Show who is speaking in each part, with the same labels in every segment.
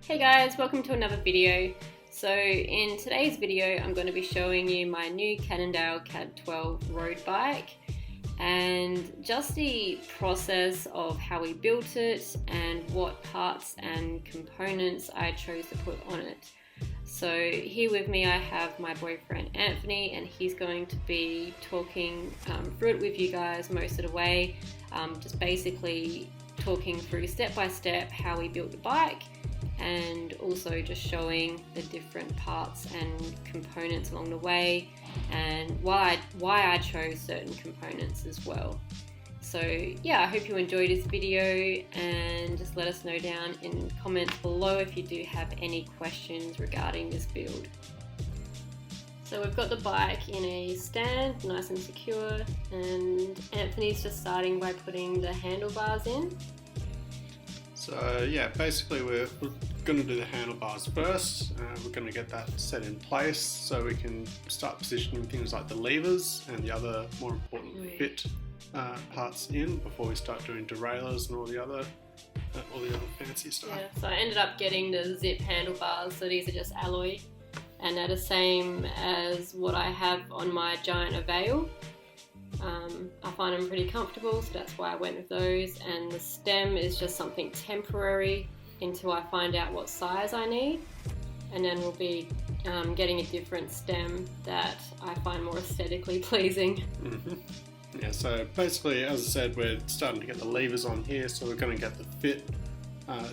Speaker 1: Hey guys, welcome to another video. So in today's video I'm going to be showing you my new Cannondale CAAD12 road bike and just the process of how we built it and what parts and components I chose to put on it. So here with me I have my boyfriend Anthony, and he's going to be talking through it with you guys most of the way, just basically talking through step by step how we built the bike, and also just showing the different parts and components along the way and why I chose certain components as well. So yeah, I hope you enjoyed this video, and just let us know down in comments below if you do have any questions regarding this build. So we've got the bike in a stand, nice and secure, and Anthony's just starting by putting the handlebars in.
Speaker 2: So yeah, basically we're going to do the handlebars first. We're going to get that set in place so we can start positioning things like the levers and the other more important fit parts in before we start doing derailleurs and all the other fancy stuff.
Speaker 1: Yeah, so I ended up getting the zip handlebars, so these are just alloy and they're the same as what I have on my giant Avail. I find them pretty comfortable, so that's why I went with those, and the stem is just something temporary until I find out what size I need, and then we'll be getting a different stem that I find more aesthetically pleasing.
Speaker 2: Yeah, so basically, as I said, we're starting to get the levers on here, so we're going to get the fit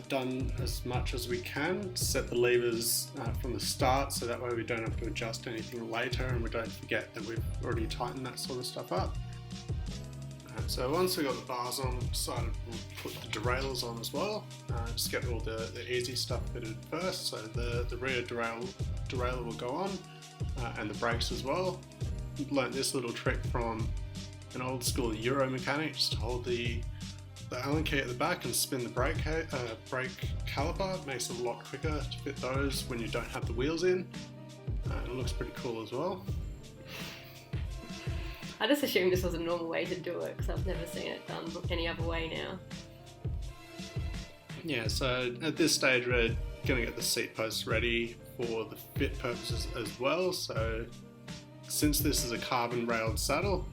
Speaker 2: done as much as we can, set the levers from the start so that way we don't have to adjust anything later and we don't forget that we've already tightened that sort of stuff up. So once we got the bars on, we decided we'll put the derailleurs on as well. Just get all the easy stuff fitted first. So the rear derailleur will go on, and the brakes as well. Learned this little trick from an old school Euro mechanic, just to hold the Allen key at the back and spin the brake caliper. It makes it a lot quicker to fit those when you don't have the wheels in. It looks pretty cool as well.
Speaker 1: I just assumed this was a normal way to do it because I've never seen it done any other way now.
Speaker 2: Yeah, so at this stage we're going to get the seat posts ready for the fit purposes as well. So since this is a carbon railed saddle,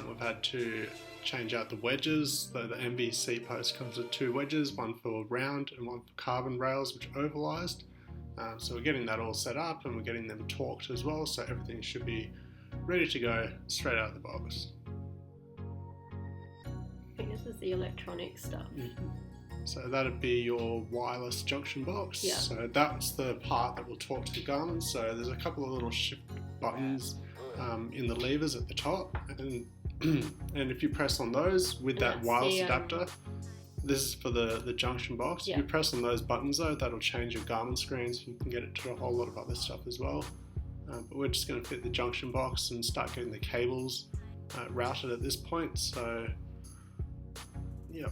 Speaker 2: we've had to change out the wedges. So the MB seat post comes with two wedges, one for round and one for carbon rails, which are ovalized. So we're getting that all set up and we're getting them torqued as well, so everything should be ready to go straight out of the box.
Speaker 1: I think this is the electronic stuff.
Speaker 2: So that'd be your wireless junction box.
Speaker 1: Yeah.
Speaker 2: So that's the part that will talk to the Garmin. So there's a couple of little shift buttons in the levers at the top, and if you press on those with that wireless adapter, this is for the junction box. If you press on those buttons though, that'll change your Garmin screen so you can get it to a whole lot of other stuff as well. But we're just going to fit the junction box and start getting the cables routed at this point. So yeah,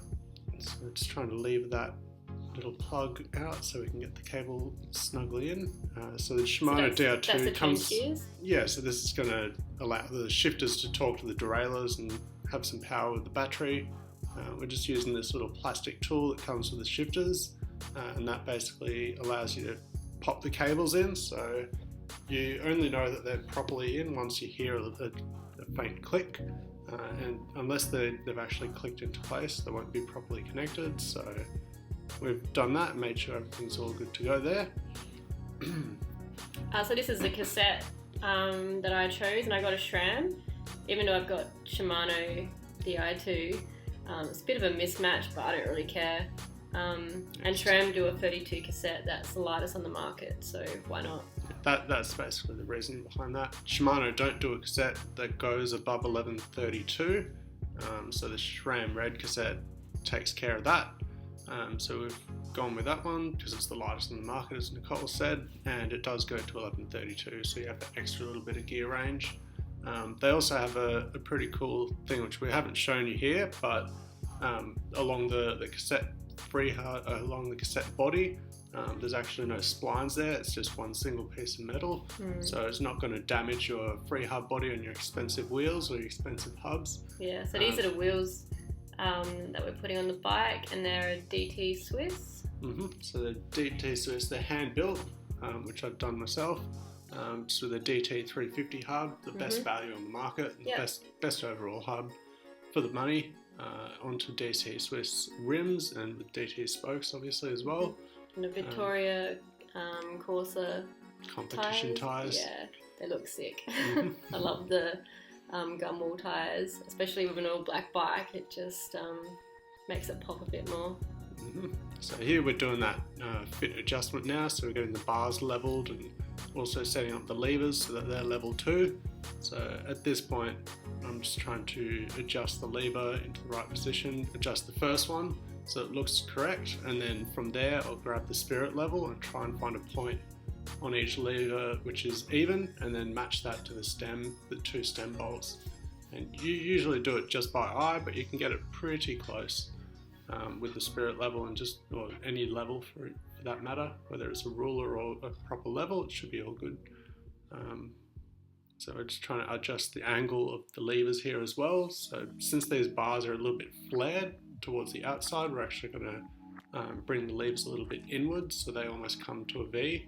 Speaker 2: so we're just trying to lever that little plug out so we can get the cable snugly in. So the Shimano DR2 comes. Yeah, so this is going to allow the shifters to talk to the derailleurs and have some power with the battery. We're just using this little plastic tool that comes with the shifters, and that basically allows you to pop the cables in. So you only know that they're properly in once you hear a faint click, and unless they've actually clicked into place, they won't be properly connected. So we've done that and made sure everything's all good to go there.
Speaker 1: So this is the cassette that I chose, and I got a SRAM, even though I've got Shimano Di2. It's a bit of a mismatch, but I don't really care. And SRAM do a 32 cassette that's the lightest on the market, so why not?
Speaker 2: That's basically the reason behind that. Shimano don't do a cassette that goes above 1132, so the SRAM red cassette takes care of that. So we've gone with that one because it's the lightest on the market, as Nicole said, and it does go to 1132, so you have that extra little bit of gear range. They also have a pretty cool thing which we haven't shown you here, but along the cassette along the cassette body, there's actually no splines there. It's just one single piece of metal, so it's not going to damage your free hub body on your expensive wheels or your expensive hubs.
Speaker 1: Yeah, so these are the wheels that we're putting on the bike, and they're a DT Swiss.
Speaker 2: So the DT Swiss, they're hand built, which I've done myself. So the DT350 hub, the best value on the market, the best overall hub for the money. Onto DT Swiss rims and with DT spokes obviously as well.
Speaker 1: And the Victoria Corsa
Speaker 2: competition tyres.
Speaker 1: Yeah, they look sick. I love the gumball tyres, especially with an all black bike. It just makes it pop a bit more.
Speaker 2: So here we're doing that fit adjustment now, so we're getting the bars leveled and also setting up the levers so that they're level 2. So at this point I'm just trying to adjust the lever into the right position, adjust the first one so it looks correct, and then from there I'll grab the spirit level and try and find a point on each lever which is even, and then match that to the stem, the 2 stem bolts. And you usually do it just by eye, but you can get it pretty close with the spirit level, and just, or any level for that matter, whether it's a ruler or a proper level, it should be all good. So we're just trying to adjust the angle of the levers here as well. So since these bars are a little bit flared towards the outside, we're actually going to bring the levers a little bit inwards so they almost come to a V.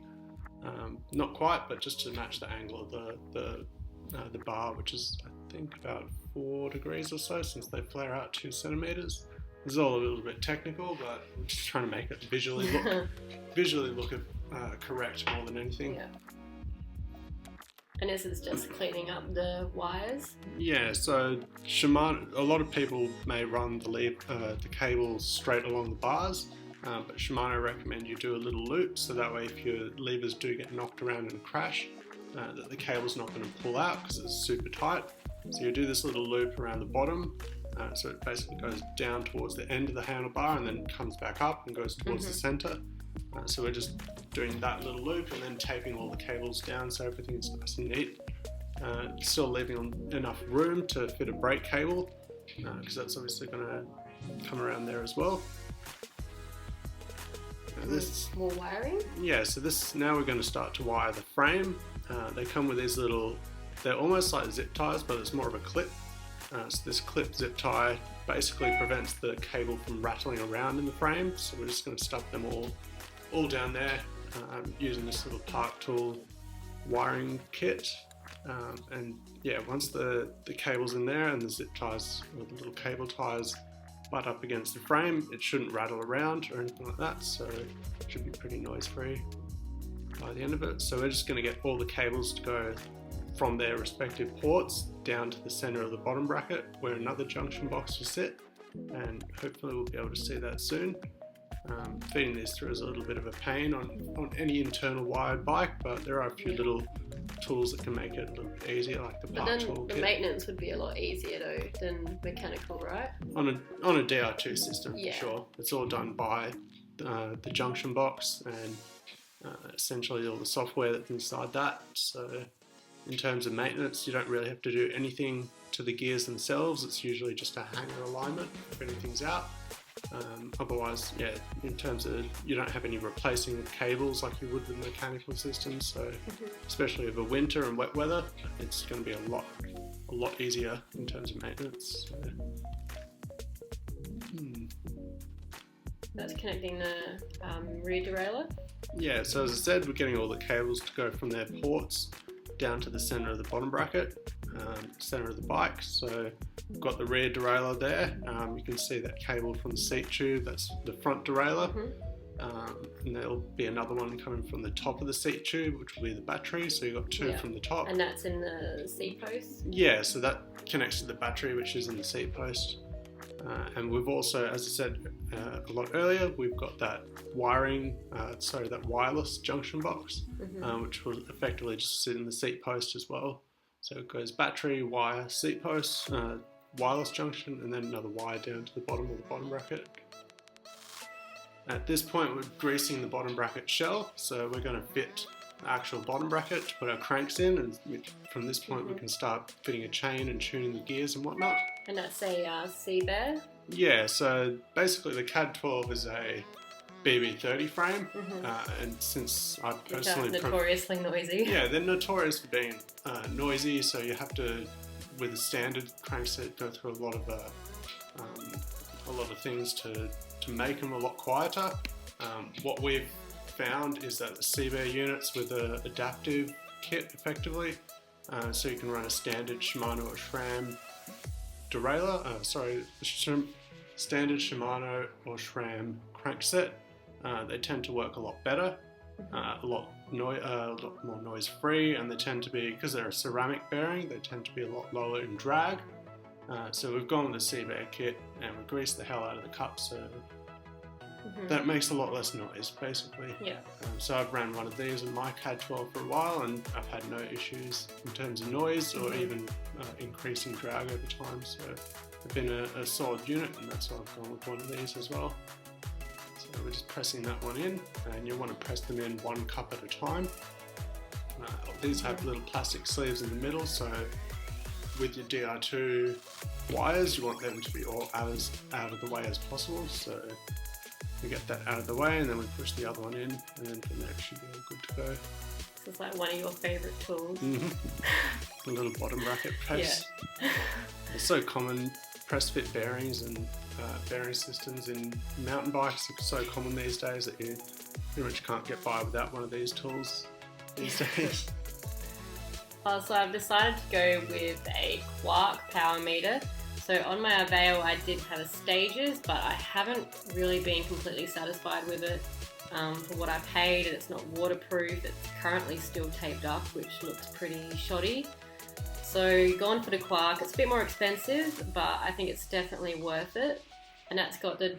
Speaker 2: Not quite, but just to match the angle of the bar, which is I think about 4 degrees or so, since they flare out 2 centimeters. This is all a little bit technical, but we're just trying to make it visually look correct more than anything.
Speaker 1: Yeah. And this is just cleaning up the wires?
Speaker 2: Yeah, so Shimano, a lot of people may run the cables straight along the bars, but Shimano recommend you do a little loop, so that way if your levers do get knocked around in a crash, that the cable's not going to pull out because it's super tight. So you do this little loop around the bottom, so it basically goes down towards the end of the handlebar and then comes back up and goes towards the center. So we're just doing that little loop and then taping all the cables down so everything's nice and neat. Still leaving enough room to fit a brake cable, because that's obviously going to come around there as well.
Speaker 1: This more wiring?
Speaker 2: Yeah, so now we're going to start to wire the frame. They come with these little, they're almost like zip ties, but it's more of a clip. So this clip zip tie basically prevents the cable from rattling around in the frame. So we're just going to stuff them all down there using this little Park Tool wiring kit. And yeah, once the cable's in there and the zip ties or the little cable ties butt up against the frame, it shouldn't rattle around or anything like that, so it should be pretty noise free by the end of it. So we're just going to get all the cables to go from their respective ports down to the center of the bottom bracket where another junction box will sit, and hopefully we'll be able to see that soon. Feeding these through is a little bit of a pain on any internal wired bike, but there are a few little tools that can make it a little bit easier, like the Park Tool kit.
Speaker 1: The maintenance would be a lot easier though than mechanical, right?
Speaker 2: On a DR2 system, for sure. It's all done by the junction box and essentially all the software that's inside that. So in terms of maintenance, you don't really have to do anything to the gears themselves. It's usually just a hanger alignment if anything's out. Otherwise, yeah, in terms of, you don't have any replacing of cables like you would with mechanical systems, so especially over winter and wet weather, it's going to be a lot easier in terms of maintenance. So.
Speaker 1: That's connecting the rear derailleur?
Speaker 2: Yeah, so as I said, we're getting all the cables to go from their ports down to the center of the bottom bracket, center of the bike. So we've got the rear derailleur there. You can see that cable from the seat tube, that's the front derailleur. And there'll be another one coming from the top of the seat tube, which will be the battery. So you've got 2 from the top.
Speaker 1: And that's in the seat post?
Speaker 2: Yeah, so that connects to the battery, which is in the seat post. And we've also, as I said a lot earlier, we've got that that wireless junction box, which will effectively just sit in the seat post as well. So it goes battery, wire, seat post, wireless junction, and then another wire down to the bottom of the bottom bracket. At this point, we're greasing the bottom bracket shell, so we're going to fit the actual bottom bracket to put our cranks in, and from this point we can start fitting a chain and tuning the gears and whatnot.
Speaker 1: And that's a C-Bear?
Speaker 2: Yeah, so basically the CAAD12 is a BB30 frame, and since I personally...
Speaker 1: Which are notoriously noisy.
Speaker 2: Yeah, they're notorious for being noisy, so you have to, with a standard crankset, go through a lot of things to make them a lot quieter. What we've found is that the CBA units with an adaptive kit effectively, so you can run a standard Shimano or SRAM derailleur, standard Shimano or SRAM crankset. They tend to work a lot better, a lot more noise free, and they tend to be, because they're a ceramic bearing, they tend to be a lot lower in drag. So we've gone with the CBA kit and we greased the hell out of the cup, so that makes a lot less noise basically.
Speaker 1: Yeah.
Speaker 2: So I've ran one of these in my CAAD12 for a while and I've had no issues in terms of noise or even increasing drag over time, so it's been a solid unit, and that's why I've gone with one of these as well. So we're just pressing that one in, and you want to press them in one cup at a time. These have little plastic sleeves in the middle, so with your DR2 wires you want them to be all out of the way as possible. So we get that out of the way and then we push the other one in, and then from there it should be all good to go.
Speaker 1: This is like one of your favourite tools.
Speaker 2: The little bottom bracket press.
Speaker 1: Yeah.
Speaker 2: It's so common. Press fit bearings and bearing systems in mountain bikes are so common these days that you pretty much can't get by without one of these tools these days.
Speaker 1: So I've decided to go with a Quark power meter. So on my Avail I did have a Stages, but I haven't really been completely satisfied with it for what I paid, and it's not waterproof. It's currently still taped up, which looks pretty shoddy. So gone for the Quark. It's a bit more expensive, but I think it's definitely worth it. And that's got the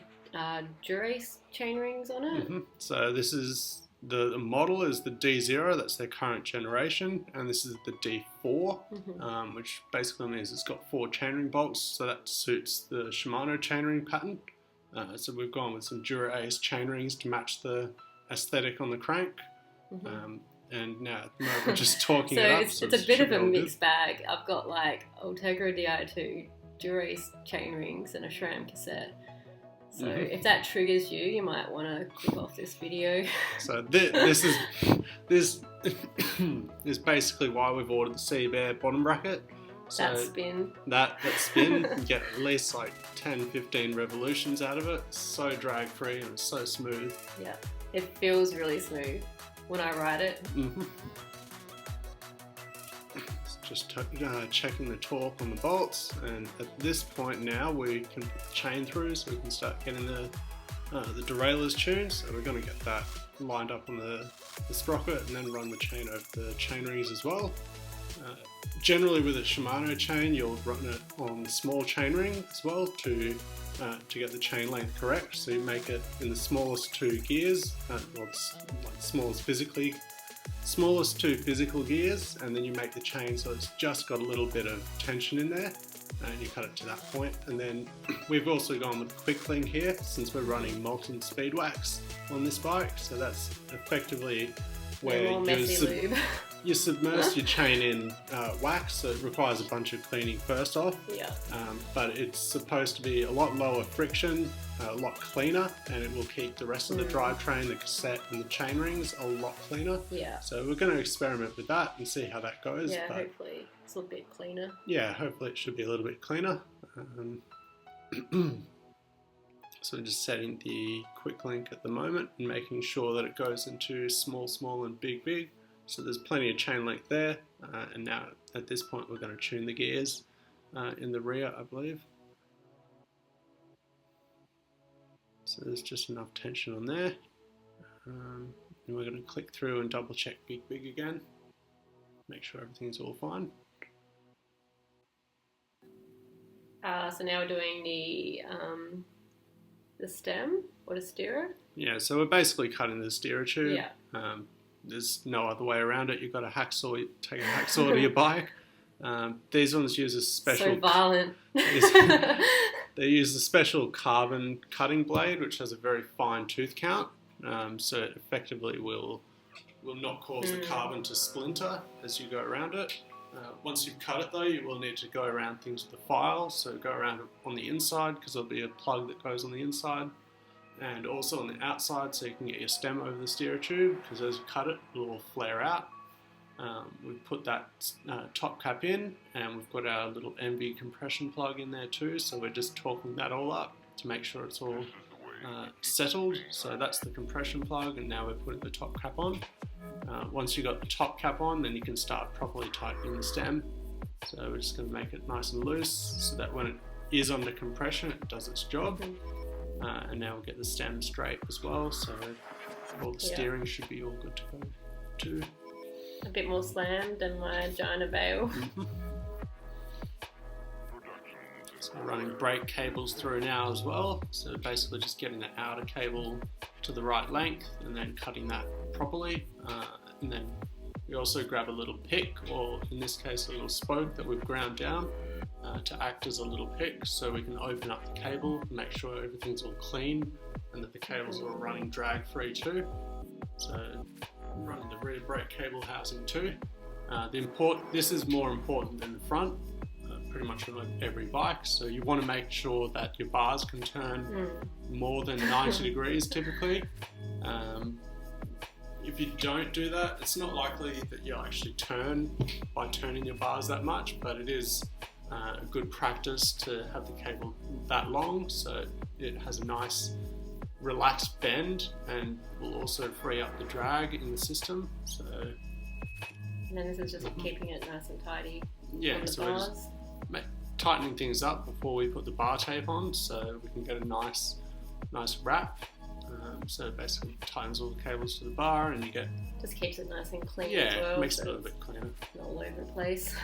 Speaker 1: Dura-Ace chain rings on it.
Speaker 2: So this is the model is the D0, that's their current generation, and this is the D4, which basically means it's got 4 chainring bolts, so that suits the Shimano chainring pattern. So we've gone with some Dura-Ace chainrings to match the aesthetic on the crank. And now at the moment we're just talking it up.
Speaker 1: So it's a bit of a mixed bag. I've got like Ultegra Di2, Dura-Ace chainrings, and a SRAM cassette. So if that triggers you, you might want to click off this video. So
Speaker 2: this is basically why we've ordered the CBA bottom bracket. So
Speaker 1: that spin.
Speaker 2: That spin, you get at least like 10-15 revolutions out of it. It's so drag free and it's so smooth.
Speaker 1: Yeah, it feels really smooth when I ride it.
Speaker 2: Just checking the torque on the bolts, and at this point now we can put the chain through, so we can start getting the derailleurs tuned. So we're going to get that lined up on the sprocket and then run the chain over the chain rings as well. Generally with a Shimano chain you'll run it on the small chain ring as well to get the chain length correct. So you make it in the smallest 2 gears, smallest 2 physical gears, and then you make the chain so it's just got a little bit of tension in there, and you cut it to that point. And then we've also gone with quick link here since we're running molten speed wax on this bike, so that's effectively where you submerge your chain in wax, so it requires a bunch of cleaning first off. But it's supposed to be a lot lower friction, a lot cleaner, and it will keep the rest of the drivetrain, the cassette and the chain rings a lot cleaner. So we're going to experiment with that and see how that goes.
Speaker 1: Hopefully it's a bit cleaner.
Speaker 2: Hopefully it should be a little bit cleaner. So we're just setting the quick link at the moment and making sure that it goes into small and big. So there's plenty of chain length there, and now at this point we're going to tune the gears in the rear, I believe. So there's just enough tension on there, and we're going to click through and double check big again, make sure everything's all fine.
Speaker 1: So now we're doing the stem or the steerer.
Speaker 2: So we're basically cutting the steerer tube. There's no other way around it. You've got a hacksaw, take a hacksaw to your bike. These ones use a special...
Speaker 1: So violent.
Speaker 2: They use a special carbon cutting blade, which has a very fine tooth count. So it effectively will not cause the carbon to splinter as you go around it. Once you've cut it though, you will need to go around things with the file. So go around on the inside, because there'll be a plug that goes on the inside. And also on the outside, so you can get your stem over the steerer tube, because as you cut it, it will flare out. We've put that top cap in, and we've got our little MV compression plug in there too, so we're just torquing that all up to make sure it's all settled. So that's the compression plug, and now we're putting the top cap on. Once you've got the top cap on, then you can start properly tightening the stem. So we're just going to make it nice and loose so that when it is under compression, it does its job. And now we'll get the stem straight as well, so all the steering should be all good to go too.
Speaker 1: A bit more slammed than my giant avail.
Speaker 2: So we're running brake cables through now as well, so basically just getting the outer cable to the right length and then cutting that properly, and then we also grab a little pick, or in this case a little spoke that we've ground down to act as a little pick, so we can open up the cable and make sure everything's all clean and that the cables are all running drag free too. So running the rear brake cable housing too. This is more important than the front, pretty much on every bike, so you want to make sure that your bars can turn more than 90 degrees typically. If you don't do that, it's not likely that you'll actually turn by turning your bars that much, but it is a good practice to have the cable that long so it has a nice relaxed bend and will also free up the drag in the system. So,
Speaker 1: and then this is just keeping it nice and tidy.
Speaker 2: Yeah, so we're just tightening things up before we put the bar tape on so we can get a nice wrap. So basically tightens all the cables to the bar and you get...
Speaker 1: Just keeps it nice and clean
Speaker 2: as
Speaker 1: well.
Speaker 2: Yeah, makes it a little bit cleaner.
Speaker 1: Not all over the place.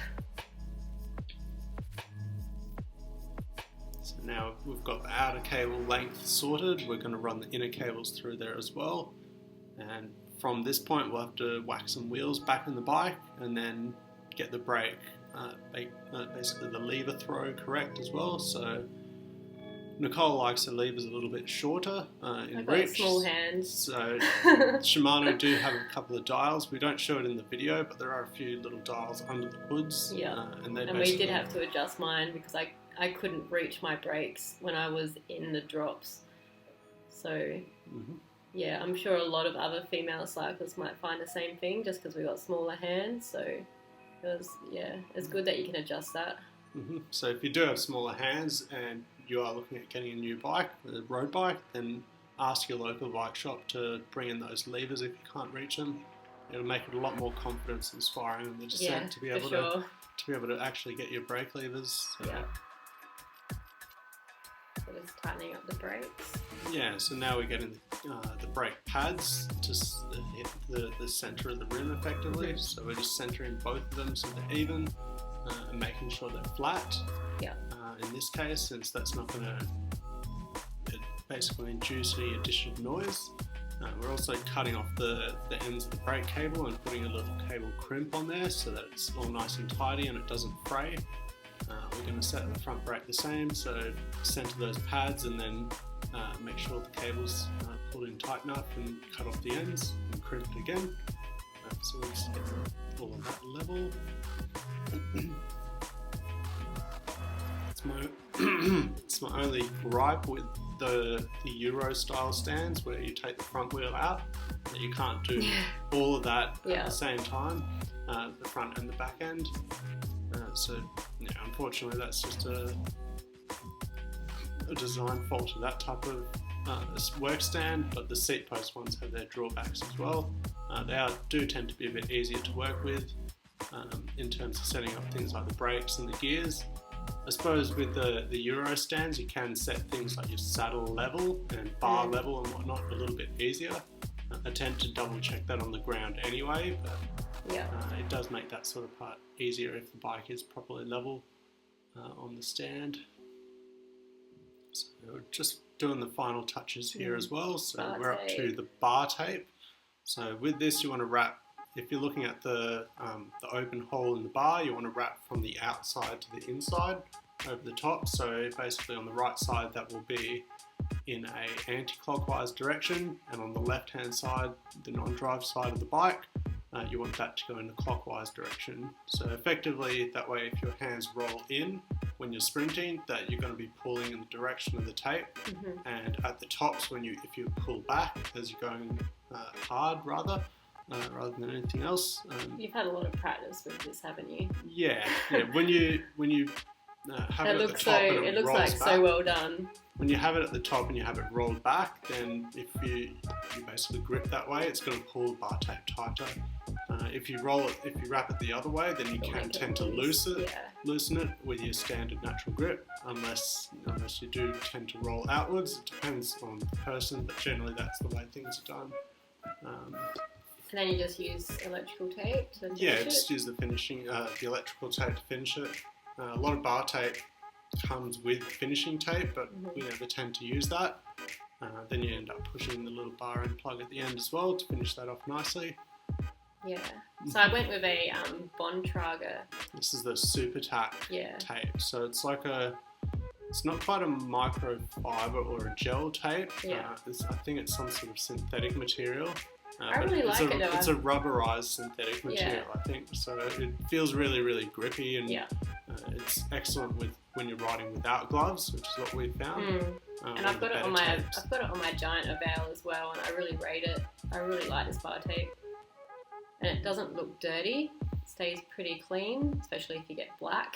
Speaker 2: So now we've got the outer cable length sorted, we're going to run the inner cables through there as well. And from this point we'll have to whack some wheels back in the bike and then get the brake, basically the lever throw correct as well. So Nicole likes the levers a little bit shorter in reach.
Speaker 1: Got small hands.
Speaker 2: So Shimano do have a couple of dials. We don't show it in the video, but there are a few little dials under the hoods.
Speaker 1: Yeah, and we did have to adjust mine because I couldn't reach my brakes when I was in the drops. So yeah, I'm sure a lot of other female cyclists might find the same thing just because we got smaller hands. So it's good that you can adjust that.
Speaker 2: So if you do have smaller hands and you are looking at getting a new bike, a road bike, then ask your local bike shop to bring in those levers if you can't reach them. It'll make it a lot more confidence inspiring in the descent to be able to actually get your brake levers. So.
Speaker 1: Yeah. So just tightening up the brakes.
Speaker 2: Yeah, so now we're getting the brake pads to hit the centre of the rim effectively. So we're just centering both of them so they're even and making sure they're flat.
Speaker 1: Yeah.
Speaker 2: In this case, since that's not going to basically induce any additional noise. We're also cutting off the ends of the brake cable and putting a little cable crimp on there so that it's all nice and tidy and it doesn't fray. We're going to set the front brake the same, so center those pads and then make sure the cable's pulled in tight enough and cut off the ends and crimp it again. So we'll just get all of that level. It's my only gripe with the Euro style stands where you take the front wheel out, that you can't do all of that at the same time, the front and the back end. So unfortunately that's just a design fault of that type of work stand, but the seat post ones have their drawbacks as well. They do tend to be a bit easier to work with in terms of setting up things like the brakes and the gears. I suppose with the Euro stands you can set things like your saddle level and bar level and whatnot a little bit easier. I tend to double check that on the ground anyway, but it does make that sort of part easier if the bike is properly level on the stand. So we're just doing the final touches here as well. So we're up to the bar tape. So with this you want to wrap, if you're looking at the open hole in the bar, you want to wrap from the outside to the inside over the top. So basically on the right side that will be in a anti-clockwise direction, and on the left hand side, the non-drive side of the bike, you want that to go in a clockwise direction. So effectively that way if your hands roll in when you're sprinting, that you're going to be pulling in the direction of the tape, and at the tops if you pull back as you're going hard rather than anything else.
Speaker 1: You've had a lot of practice with this, haven't you?
Speaker 2: Yeah. When you have
Speaker 1: It
Speaker 2: it at the
Speaker 1: looks
Speaker 2: top and
Speaker 1: it looks
Speaker 2: rolls
Speaker 1: like
Speaker 2: back.
Speaker 1: so well done.
Speaker 2: When you have it at the top and you have it rolled back, then if you basically grip that way, it's going to pull the bar tape tighter. If you wrap it the other way, then you can tend to loosen it with your standard natural grip, unless you do tend to roll outwards. It depends on the person, but generally that's the way things are done.
Speaker 1: And then you just use electrical tape to finish
Speaker 2: it? Just use the electrical tape to finish it. A lot of bar tape comes with finishing tape, but we never tend to use that. Then you end up pushing the little bar end plug at the end as well to finish that off nicely.
Speaker 1: Yeah. So I went with a Bontrager.
Speaker 2: This is the Super Tack tape. So it's like it's not quite a microfiber or a gel tape.
Speaker 1: Yeah.
Speaker 2: I think it's some sort of synthetic material.
Speaker 1: I really like it though.
Speaker 2: It's a rubberized synthetic material, I think. So it feels really, really grippy, and it's excellent when you're riding without gloves, which is what we found.
Speaker 1: And I've got it on my giant Avail as well, and I really rate it. I really like this bar tape, and it doesn't look dirty. It stays pretty clean, especially if you get black.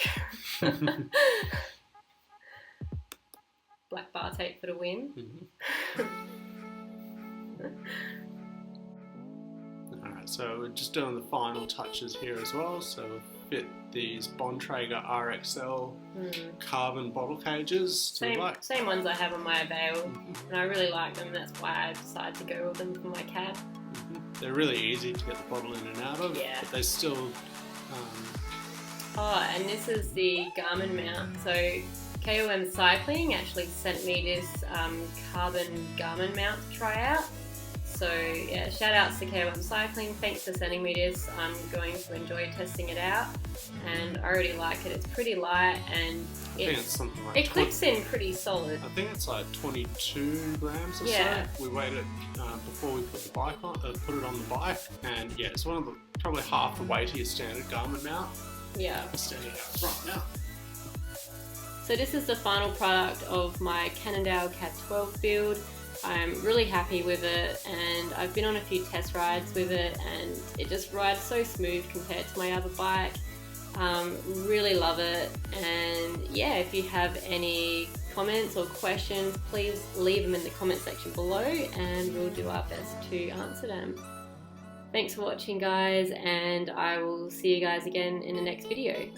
Speaker 1: Black bar tape for the win.
Speaker 2: Alright, so we're just doing the final touches here as well. So we've fit these Bontrager RXL carbon bottle cages.
Speaker 1: Same ones I have on my Avail, and I really like them. That's why I decided to go with them for my CAD.
Speaker 2: They're really easy to get the bottle in and out of, but they still...
Speaker 1: Oh, and this is the Garmin mount. So KOM Cycling actually sent me this carbon Garmin mount to try out. So yeah, shout outs to KOM Cycling. Thanks for sending me this. I'm going to enjoy testing it out, and I already like it. It's pretty light, and it clips in pretty solid.
Speaker 2: I think it's like 22 grams or so. We weighed it before we put it on the bike, and yeah, it's one of the probably half the weight of your standard Garmin mount.
Speaker 1: Yeah.
Speaker 2: Standing out front now.
Speaker 1: So this is the final product of my Cannondale CAAD12 build. I'm really happy with it, and I've been on a few test rides with it, and it just rides so smooth compared to my other bike. Really love it, and yeah, if you have any comments or questions, please leave them in the comment section below, and we'll do our best to answer them. Thanks for watching, guys, and I will see you guys again in the next video.